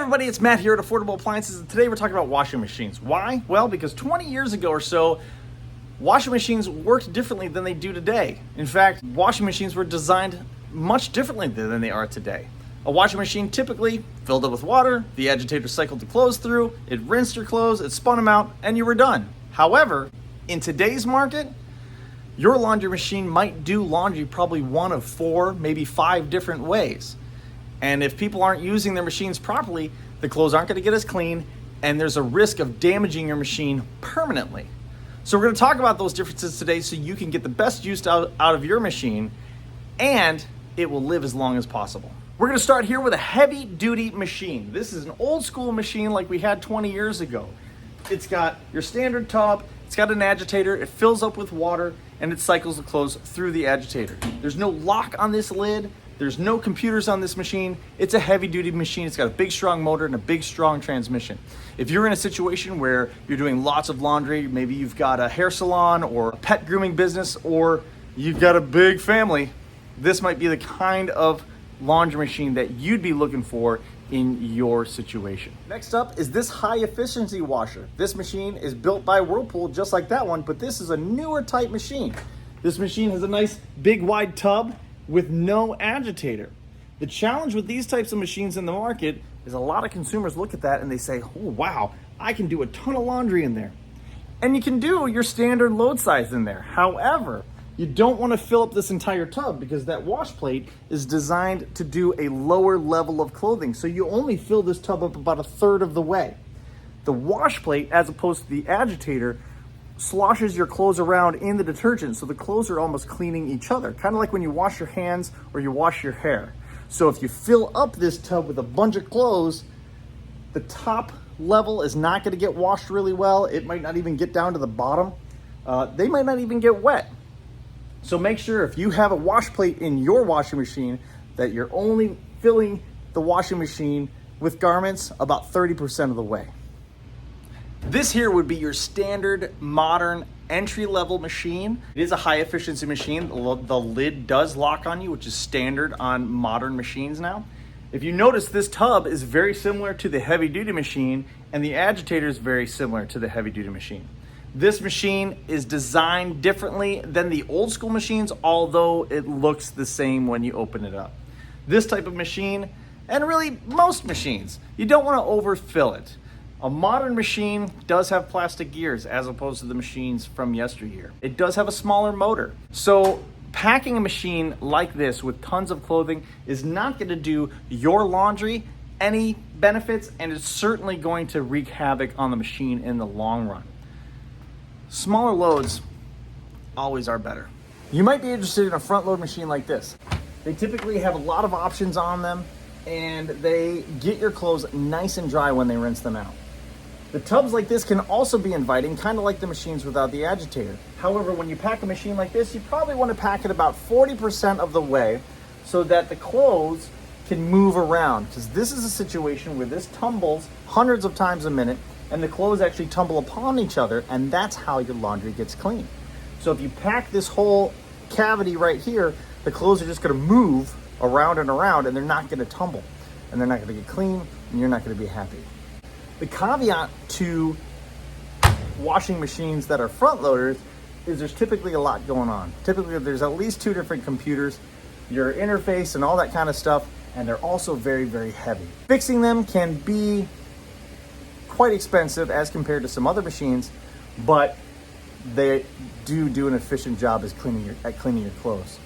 everybody, it's Matt here at Affordable Appliances, and today we're talking about washing machines. Why? Well, because 20 years ago or so, washing machines worked differently than they do today. In fact, washing machines were designed much differently than they are today. A washing machine typically filled it with water, the agitator cycled the clothes through, it rinsed your clothes, it spun them out, and you were done. However, in today's market, your laundry machine might do laundry probably one of 4, maybe 5 different ways. And if people aren't using their machines properly, the clothes aren't going to get as clean, and there's a risk of damaging your machine permanently. So we're going to talk about those differences today so you can get the best use out of your machine, and it will live as long as possible. We're going to start here with a heavy-duty machine. This is an old-school machine like we had 20 years ago. It's got your standard tub, it's got an agitator, it fills up with water, and it cycles the clothes through the agitator. There's no lock on this lid. There's no computers on this machine. It's a heavy-duty machine. It's got a big, strong motor and a big, strong transmission. If you're in a situation where you're doing lots of laundry, maybe you've got a hair salon or a pet grooming business, or you've got a big family, this might be the kind of laundry machine that you'd be looking for in your situation. Next up is this high-efficiency washer. This machine is built by Whirlpool just like that one, but this is a newer type machine. This machine has a nice, big, wide tub with no agitator. The challenge with these types of machines in the market is a lot of consumers look at that and they say, oh wow, I can do a ton of laundry in there. And you can do your standard load size in there. However, you don't want to fill up this entire tub because that wash plate is designed to do a lower level of clothing. So you only fill this tub up about 1/3 of the way. The wash plate, as opposed to the agitator, sloshes your clothes around in the detergent, so the clothes are almost cleaning each other, kind of like when you wash your hands or you wash your hair. So if you fill up this tub with a bunch of clothes, the top level is not going to get washed really well. It might not even get down to the bottom. They might not even get wet. So make sure if you have a wash plate in your washing machine that you're only filling the washing machine with garments about 30% of the way. This here would be your standard modern entry-level machine. It is a high-efficiency machine. The lid does lock on you, which is standard on modern machines now. If you notice, this tub is very similar to the heavy-duty machine, and the agitator is very similar to the heavy-duty machine. This machine is designed differently than the old-school machines, although it looks the same when you open it up. This type of machine, and really most machines, you don't want to overfill it. A modern machine does have plastic gears as opposed to the machines from yesteryear. It does have a smaller motor. So packing a machine like this with tons of clothing is not going to do your laundry any benefits, and it's certainly going to wreak havoc on the machine in the long run. Smaller loads always are better. You might be interested in a front load machine like this. They typically have a lot of options on them, and they get your clothes nice and dry when they rinse them out. The tubs like this can also be inviting, kind of like the machines without the agitator. However, when you pack a machine like this, you probably want to pack it about 40% of the way so that the clothes can move around, because this is a situation where this tumbles hundreds of times a minute and the clothes actually tumble upon each other, and that's how your laundry gets clean. So if you pack this whole cavity right here, the clothes are just going to move around and around, and they're not going to tumble, and they're not going to get clean, and you're not going to be happy. The caveat to washing machines that are front loaders is there's typically a lot going on. Typically there's at least 2 different computers, your interface and all that kind of stuff, and they're also very, very heavy. Fixing them can be quite expensive as compared to some other machines, but they do an efficient job at cleaning your clothes.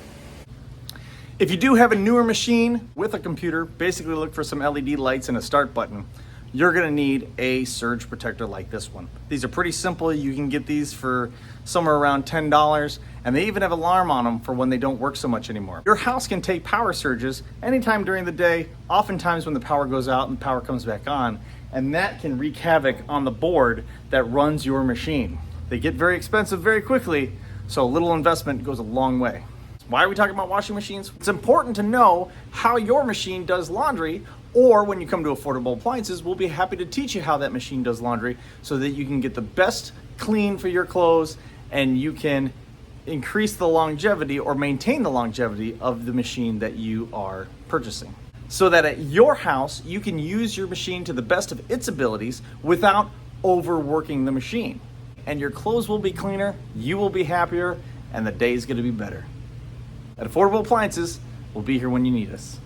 If you do have a newer machine with a computer, basically look for some LED lights and a start button. You're gonna need a surge protector like this one. These are pretty simple. You can get these for somewhere around $10, and they even have an alarm on them for when they don't work so much anymore. Your house can take power surges anytime during the day, oftentimes when the power goes out and power comes back on, and that can wreak havoc on the board that runs your machine. They get very expensive very quickly, so a little investment goes a long way. Why are we talking about washing machines? It's important to know how your machine does laundry, or when you come to Affordable Appliances, we'll be happy to teach you how that machine does laundry so that you can get the best clean for your clothes and you can increase the longevity or maintain the longevity of the machine that you are purchasing. so that at your house you can use your machine to the best of its abilities without overworking the machine. And your clothes will be cleaner, you will be happier, and the day is going to be better. At Affordable Appliances, we'll be here when you need us.